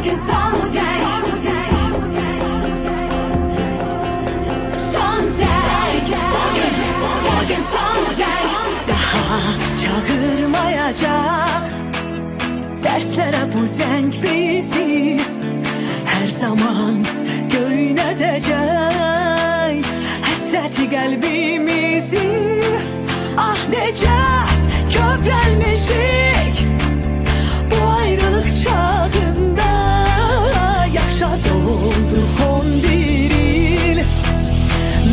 bugün son zeng. Son zeng, bugün son zeng. Daha çağırmayacak derslere bu zeng bizi, her zaman göynedecek hasreti kalbimizi. Ah nece köprelmişik bu ayrılık çağında, yaşadı oldu 11 il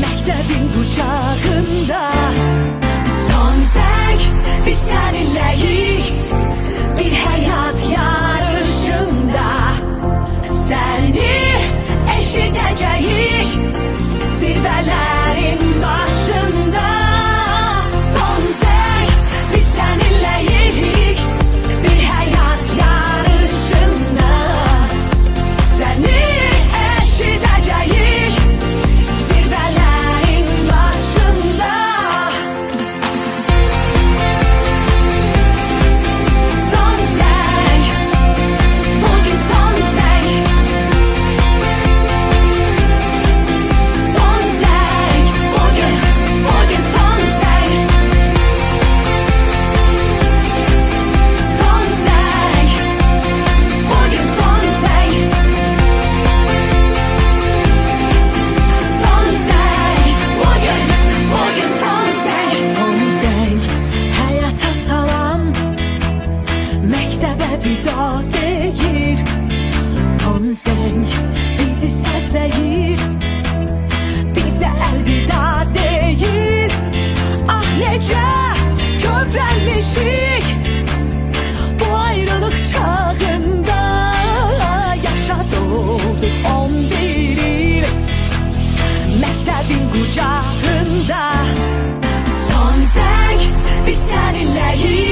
mektebin kucağında. Son zeng biz seninleyik bir hayat yarışında, seni eşideceğik zirvelerin başında. Son zeng biz seninleyik bir hayat yarışında, seni eşideceğik zirvelerin başında. Son zeng, bugün son zeng. Son zeng, bugün son zeng. Son zeng, bugün son zeng. Son zeng, bugün son zeng. Son zeng hayata salam, mektebe vida deyir. Son zeng bizi səsləyir, bizə əlvida deyir. Ah necə kövrəlmişik bu ayrılık çağında, yaşadı olduq 11 il mektebin kucağında. Son zeng biz seninleyik